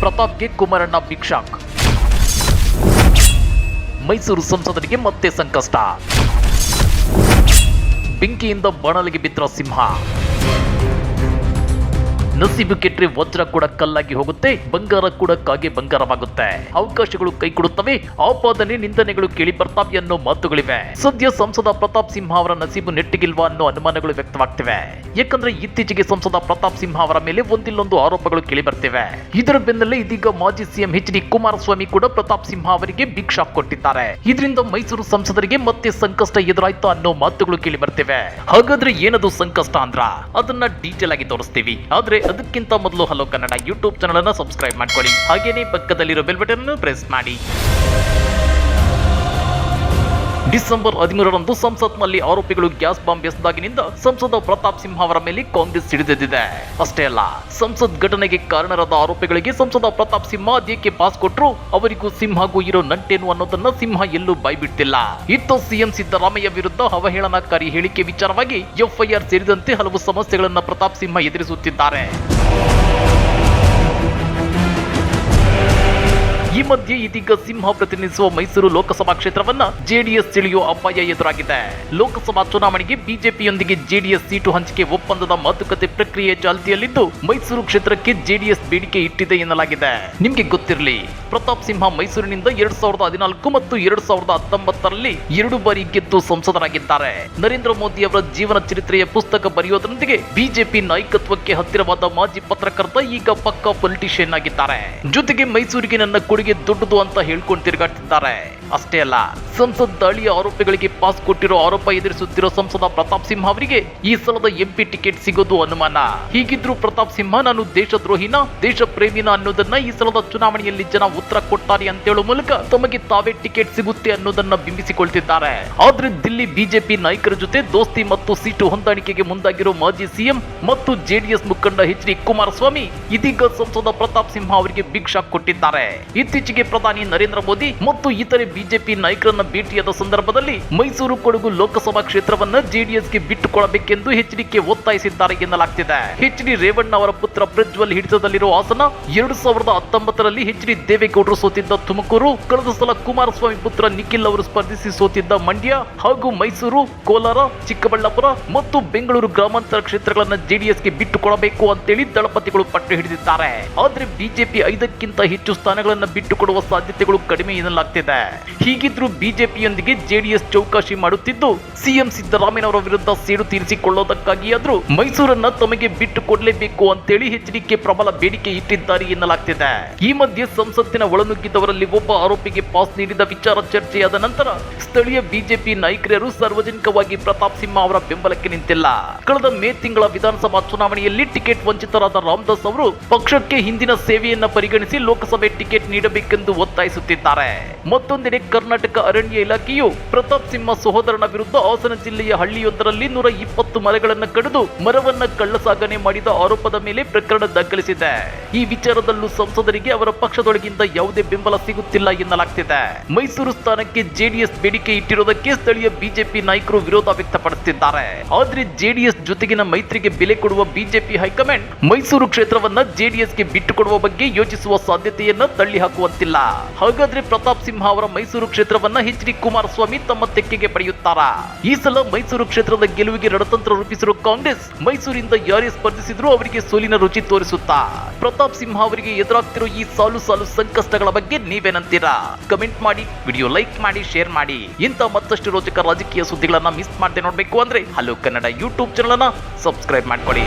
ಪ್ರತಾಪ್ಗೆ ಕುಮಾರಣ್ಣ big shock. Mysuru ಸಂಸದರಿಗೆ ಮತ್ತೆ ಸಂಕಷ್ಟ. ಬೆಂಕಿಯಿಂದ ಬಾಣಲಿಗೆ ಬಿದ್ದ ಸಿಂಹ. ನಸೀಬು ಕೆಟ್ಟರೆ ವಜ್ರ ಕೂಡ ಕಲ್ಲಾಗಿ ಹೋಗುತ್ತೆ, ಬಂಗಾರ ಕೂಡ ಕಾಗೆ ಬಂಗಾರವಾಗುತ್ತೆ. ಅವಕಾಶಗಳು ಕೈ ಕೊಡುತ್ತವೆ, ಆಪಾದನೆ ನಿಂದನೆಗಳು ಕೇಳಿ ಬರ್ತಾವೆ ಅನ್ನೋ ಮಾತುಗಳಿವೆ. ಸದ್ಯ ಸಂಸದ ಪ್ರತಾಪ್ ಸಿಂಹ ಅವರ ನಸೀಬು ನೆಟ್ಟಿಗಿಲ್ವಾ ಅನ್ನೋ ಅನುಮಾನಗಳು ವ್ಯಕ್ತವಾಗ್ತಿವೆ. ಯಾಕಂದ್ರೆ ಇತ್ತೀಚೆಗೆ ಸಂಸದ ಪ್ರತಾಪ್ ಸಿಂಹ ಅವರ ಮೇಲೆ ಒಂದಿಲ್ಲೊಂದು ಆರೋಪಗಳು ಕೇಳಿ ಬರ್ತಿವೆ. ಇದರ ಬೆನ್ನಲ್ಲೇ ಇದೀಗ ಮಾಜಿ ಸಿಎಂ ಎಚ್ ಡಿ ಕುಮಾರಸ್ವಾಮಿ ಕೂಡ ಪ್ರತಾಪ್ ಸಿಂಹ ಅವರಿಗೆ ಬಿಗ್ ಶಾಕ್ ಕೊಟ್ಟಿದ್ದಾರೆ. ಇದರಿಂದ ಮೈಸೂರು ಸಂಸದರಿಗೆ ಮತ್ತೆ ಸಂಕಷ್ಟ ಎದುರಾಯ್ತು ಅನ್ನೋ ಮಾತುಗಳು ಕೇಳಿ ಬರ್ತಿವೆ. ಹಾಗಾದ್ರೆ ಏನದು ಸಂಕಷ್ಟ ಅಂದ್ರ ಅದನ್ನ ಡೀಟೇಲ್ ಆಗಿ ತೋರಿಸ್ತೀವಿ. ಆದ್ರೆ ಅದಕ್ಕಿಂತ ಮೊದಲು ಹಲೋ ಕನ್ನಡ ಯೂಟ್ಯೂಬ್ ಚಾನಲ್ ಅನ್ನು ಸಬ್ಸ್ಕ್ರೈಬ್ ಮಾಡ್ಕೊಳ್ಳಿ. ಹಾಗೇನೇ ಪಕ್ಕದಲ್ಲಿರೋ ಬೆಲ್ ಬಟನ್ ಅನ್ನು ಪ್ರೆಸ್ ಮಾಡಿ. ಡಿಸೆಂಬರ್ 13ರಂದು ಸಂಸತ್ನಲ್ಲಿ ಆರೋಪಿಗಳು ಗ್ಯಾಸ್ ಬಾಂಬ್ ಎಸೆದಾಗಿನಿಂದ ಸಂಸದ ಪ್ರತಾಪ್ ಸಿಂಹ ಅವರ ಮೇಲೆ ಕಾಂಗ್ರೆಸ್ ಸಿಡಿದೆದ್ದಿದೆ. ಅಷ್ಟೇ ಅಲ್ಲ, ಸಂಸತ್ ಘಟನೆಗೆ ಕಾರಣರಾದ ಆರೋಪಿಗಳಿಗೆ ಸಂಸದ ಪ್ರತಾಪ್ ಸಿಂಹ ಅದೇಕೆ ಪಾಸ್ ಕೊಟ್ಟರು, ಅವರಿಗೂ ಸಿಂಹಗೂ ಇರೋ ನಂಟೇನು ಅನ್ನೋದನ್ನ ಸಿಂಹ ಎಲ್ಲೂ ಬಾಯ್ಬಿಡ್ತಿಲ್ಲ. ಇತ್ತ ಸಿಎಂ ಸಿದ್ದರಾಮಯ್ಯ ವಿರುದ್ಧ ಅವಹೇಳನಕಾರಿ ಹೇಳಿಕೆ ವಿಚಾರವಾಗಿ ಎಫ್ಐಆರ್ ಸೇರಿದಂತೆ ಹಲವು ಸಮಸ್ಯೆಗಳನ್ನ ಪ್ರತಾಪ್ ಸಿಂಹ ಎದುರಿಸುತ್ತಿದ್ದಾರೆ. ಈ ಮಧ್ಯೆ ಇದೀಗ ಸಿಂಹ ಪ್ರತಿನಿಧಿಸುವ ಮೈಸೂರು ಲೋಕಸಭಾ ಕ್ಷೇತ್ರವನ್ನ ಜೆಡಿಎಸ್ ಸೆಳೆಯುವ ಅಪಾಯ ಎದುರಾಗಿದೆ. ಲೋಕಸಭಾ ಚುನಾವಣೆಗೆ ಬಿಜೆಪಿಯೊಂದಿಗೆ ಜೆಡಿಎಸ್ ಸೀಟು ಹಂಚಿಕೆ ಒಪ್ಪಂದದ ಮಾತುಕತೆ ಪ್ರಕ್ರಿಯೆ ಚಾಲ್ತಿಯಲ್ಲಿದ್ದು ಮೈಸೂರು ಕ್ಷೇತ್ರಕ್ಕೆ ಜೆಡಿಎಸ್ ಬೇಡಿಕೆ ಇಟ್ಟಿದೆ ಎನ್ನಲಾಗಿದೆ. ನಿಮ್ಗೆ ಗೊತ್ತಿರಲಿ, ಪ್ರತಾಪ್ ಸಿಂಹ ಮೈಸೂರಿನಿಂದ 2014 ಮತ್ತು 2019ರಲ್ಲಿ 2 ಬಾರಿ ಗೆದ್ದು ಸಂಸದರಾಗಿದ್ದಾರೆ. ನರೇಂದ್ರ ಮೋದಿ ಅವರ ಜೀವನ ಚರಿತ್ರೆಯ ಪುಸ್ತಕ ಬರೆಯೋದ್ರೊಂದಿಗೆ ಬಿಜೆಪಿ ನಾಯಕತ್ವಕ್ಕೆ ಹತ್ತಿರವಾದ ಮಾಜಿ ಪತ್ರಕರ್ತ ಈಗ ಪಕ್ಕಾ ಪೊಲಿಟಿಷಿಯನ್ ಆಗಿದ್ದಾರೆ. ಜೊತೆಗೆ ಮೈಸೂರಿಗೆ ನನ್ನ ಕೊಡುಗೆ ದೊಡ್ಡದು ಅಂತ ಹೇಳ್ಕೊಂಡು ತಿರುಗಾಡ್ತಿದ್ದಾರೆ. ಅಷ್ಟೇ ಅಲ್ಲ, ಸಂಸತ್ ದಾಳಿಯ ಆರೋಪಿಗಳಿಗೆ ಪಾಸ್ ಕೊಟ್ಟಿರೋ ಆರೋಪ ಎದುರಿಸುತ್ತಿರೋ ಸಂಸದ ಪ್ರತಾಪ್ ಸಿಂಹ ಅವರಿಗೆ ಈ ಸಲದ ಎಂಪಿ ಟಿಕೆಟ್ ಸಿಗೋದು ಅನುಮಾನ. ಹೀಗಿದ್ರು ಪ್ರತಾಪ್ ಸಿಂಹ ನಾನು ದೇಶದ್ರೋಹಿನ, ದೇಶ ಪ್ರೇಮಿನ ಅನ್ನೋದನ್ನ ಈ ಸಲದ ಚುನಾವಣೆಯಲ್ಲಿ ಜನ ಉತ್ತರ ಕೊಡ್ತಾರೆ ಅಂತ ಹೇಳೋ ಮೂಲಕ ತಮಗೆ ತಾವೇ ಟಿಕೆಟ್ ಸಿಗುತ್ತೆ ಅನ್ನೋದನ್ನ ಬಿಂಬಿಸಿಕೊಳ್ತಿದ್ದಾರೆ. ಆದ್ರೆ ದಿಲ್ಲಿ ಬಿಜೆಪಿ ನಾಯಕರ ಜೊತೆ ದೋಸ್ತಿ ಮತ್ತು ಸೀಟು ಹೊಂದಾಣಿಕೆಗೆ ಮುಂದಾಗಿರೋ ಮಾಜಿ ಸಿಎಂ ಮತ್ತು ಜೆಡಿಎಸ್ ಮುಖಂಡ ಎಚ್ ಡಿ ಕುಮಾರಸ್ವಾಮಿ ಇದೀಗ ಸಂಸದ ಪ್ರತಾಪ್ ಸಿಂಹ ಅವರಿಗೆ ಬಿಗ್ ಶಾಕ್ ಕೊಟ್ಟಿದ್ದಾರೆ. ಇತ್ತೀಚೆಗೆ ಪ್ರಧಾನಿ ನರೇಂದ್ರ ಮೋದಿ ಮತ್ತು ಇತರೆ ಬಿಜೆಪಿ ನಾಯಕರನ್ನ ಭೇಟಿಯಾದ ಸಂದರ್ಭದಲ್ಲಿ ಮೈಸೂರು ಕೊಡಗು ಲೋಕಸಭಾ ಕ್ಷೇತ್ರವನ್ನ ಜೆಡಿಎಸ್ಗೆ ಬಿಟ್ಟುಕೊಡಬೇಕೆಂದು ಎಚ್ಡಿಕೆ ಒತ್ತಾಯಿಸಿದ್ದಾರೆ ಎನ್ನಲಾಗ್ತಿದೆ. ಎಚ್ ಡಿ ರೇವಣ್ಣ ಅವರ ಪುತ್ರ ಪ್ರಜ್ವಲ್ ಹಿಡಿತದಲ್ಲಿರುವ ಹಾಸನ, 2019ರಲ್ಲಿ ಎಚ್ ಡಿ ದೇವೇಗೌಡರು ಸೋತಿದ್ದ ತುಮಕೂರು, ಕಳೆದ ಸಲ ಕುಮಾರಸ್ವಾಮಿ ಪುತ್ರ ನಿಖಿಲ್ ಅವರು ಸ್ಪರ್ಧಿಸಿ ಸೋತಿದ್ದ ಮಂಡ್ಯ ಹಾಗೂ ಮೈಸೂರು, ಕೋಲಾರ, ಚಿಕ್ಕಬಳ್ಳಾಪುರ ಮತ್ತು ಬೆಂಗಳೂರು ಗ್ರಾಮಾಂತರ ಕ್ಷೇತ್ರಗಳನ್ನ ಜೆಡಿಎಸ್ಗೆ ಬಿಟ್ಟುಕೊಡಬೇಕು ಅಂತೇಳಿ ದಳಪತಿಗಳು ಪಟ್ಟು ಹಿಡಿದಿದ್ದಾರೆ. ಆದ್ರೆ ಬಿಜೆಪಿ 5ಕ್ಕಿಂತ ಹೆಚ್ಚು ಸ್ಥಾನಗಳನ್ನ ಬಿಟ್ಟುಕೊಡುವ ಸಾಧ್ಯತೆಗಳು ಕಡಿಮೆ ಎನ್ನಲಾಗ್ತಿದೆ. ಹೀಗಿದ್ರೂ ಬಿಜೆಪಿಯೊಂದಿಗೆ ಜೆಡಿಎಸ್ ಚೌಕಾಶಿ ಮಾಡುತ್ತಿದ್ದು ಸಿಎಂ ಸಿದ್ದರಾಮಯ್ಯನವರ ವಿರುದ್ಧ ಸೇಡು ತೀರಿಸಿಕೊಳ್ಳೋದಕ್ಕಾಗಿಯಾದ್ರೂ ಮೈಸೂರನ್ನ ತಮಗೆ ಬಿಟ್ಟು ಕೊಡಲೇಬೇಕು ಅಂತೇಳಿ ಎಚ್ಡಿಕೆ ಪ್ರಬಲ ಬೇಡಿಕೆ ಇಟ್ಟಿದ್ದಾರೆ ಎನ್ನಲಾಗ್ತಿದೆ. ಈ ಮಧ್ಯೆ ಸಂಸತ್ತಿನ ಒಳನುಗ್ಗಿದವರಲ್ಲಿ ಒಬ್ಬ ಆರೋಪಿಗೆ ಪಾಸ್ ನೀಡಿದ ವಿಚಾರ ಚರ್ಚೆಯಾದ ನಂತರ ಸ್ಥಳೀಯ ಬಿಜೆಪಿ ನಾಯಕರು ಸಾರ್ವಜನಿಕವಾಗಿ ಪ್ರತಾಪ್ ಸಿಂಹ ಅವರ ಬೆಂಬಲಕ್ಕೆ ನಿಂತಿಲ್ಲ. ಕಳೆದ ಮೇ ತಿಂಗಳ ವಿಧಾನಸಭಾ ಚುನಾವಣೆಯಲ್ಲಿ ಟಿಕೆಟ್ ವಂಚಿತರಾದ ರಾಮದಾಸ್ ಅವರು ಪಕ್ಷಕ್ಕೆ ಹಿಂದಿನ ಸೇವೆಯನ್ನ ಪರಿಗಣಿಸಿ ಲೋಕಸಭೆ ಟಿಕೆಟ್ ನೀಡಬೇಕೆಂದು ಒತ್ತಾಯಿಸುತ್ತಿದ್ದಾರೆ. ಮತ್ತೊಂದೆಡೆ ಕರ್ನಾಟಕ ಅರಣ್ಯ ಇಲಾಖೆಯು ಪ್ರತಾಪ್ ಸಿಂಹ ಸಹೋದರನ ವಿರುದ್ಧ ಹಾಸನ ಜಿಲ್ಲೆಯ ಹಳ್ಳಿಯೊಂದರಲ್ಲಿ 120 ಮರಗಳನ್ನು ಕಡಿದು ಮರವನ್ನ ಕಳ್ಳಸಾಗಣೆ ಮಾಡಿದ ಆರೋಪದ ಮೇಲೆ ಪ್ರಕರಣ ದಾಖಲಿಸಿದೆ. ಈ ವಿಚಾರದಲ್ಲೂ ಸಂಸದರಿಗೆ ಅವರ ಪಕ್ಷದೊಳಗಿಂದ ಯಾವುದೇ ಬೆಂಬಲ ಸಿಗುತ್ತಿಲ್ಲ ಎನ್ನಲಾಗ್ತಿದೆ. ಮೈಸೂರು ಸ್ಥಾನಕ್ಕೆ ಜೆಡಿಎಸ್ ಬೇಡಿಕೆ ಇಟ್ಟಿರುವುದಕ್ಕೆ ಸ್ಥಳೀಯ ಬಿಜೆಪಿ ನಾಯಕರು ವಿರೋಧ ವ್ಯಕ್ತಪಡಿಸುತ್ತಿದ್ದಾರೆ. ಆದ್ರೆ ಜೆಡಿಎಸ್ ಜೊತೆಗಿನ ಮೈತ್ರಿಗೆ ಬೆಲೆ ಕೊಡುವ ಬಿಜೆಪಿ ಹೈಕಮಾಂಡ್ ಮೈಸೂರು ಕ್ಷೇತ್ರವನ್ನ ಜೆಡಿಎಸ್ಗೆ ಬಿಟ್ಟುಕೊಡುವ ಬಗ್ಗೆ ಯೋಚಿಸುವ ಸಾಧ್ಯತೆಯನ್ನ ತಳ್ಳಿ ಹಾಕುವಂತಿಲ್ಲ. ಹಾಗಾದ್ರೆ ಪ್ರತಾಪ್ ಸಿಂಹ ಅವರ ಮೈಸೂರು ಕ್ಷೇತ್ರವನ್ನ ಎಚ್ ಡಿ ಕುಮಾರಸ್ವಾಮಿ ತಮ್ಮ ತೆಕ್ಕೆಗೆ ಪಡೆಯುತ್ತಾರಾ? ಈ ಸಲ ಮೈಸೂರು ಕ್ಷೇತ್ರದ ಗೆಲುವಿಗೆ ರಣತಂತ್ರ ರೂಪಿಸಿರುವ ಕಾಂಗ್ರೆಸ್ ಮೈಸೂರಿಂದ ಯಾರೇ ಸ್ಪರ್ಧಿಸಿದ್ರು ಅವರಿಗೆ ಸೋಲಿನ ರುಚಿ ತೋರಿಸುತ್ತಾ? ಪ್ರತಾಪ್ ಸಿಂಹ ಅವರಿಗೆ ಎದುರಾಗ್ತಿರೋ ಈ ಸಾಲು ಸಂಕಷ್ಟಗಳ ಬಗ್ಗೆ ನೀವೇನಂತೀರಾ? ಕಮೆಂಟ್ ಮಾಡಿ, ವಿಡಿಯೋ ಲೈಕ್ ಮಾಡಿ, ಶೇರ್ ಮಾಡಿ. ಇಂಥ ಮತ್ತಷ್ಟು ರೋಚಕ ರಾಜಕೀಯ ಸುದ್ದಿಗಳನ್ನ ಮಿಸ್ ಮಾಡದೆ ನೋಡ್ಬೇಕು ಅಂದ್ರೆ ಹಲೋ ಕನ್ನಡ ಯೂಟ್ಯೂಬ್ ಚಾನಲ್ ಅನ್ನ ಸಬ್ಸ್ಕ್ರೈಬ್ ಮಾಡ್ಕೊಳ್ಳಿ.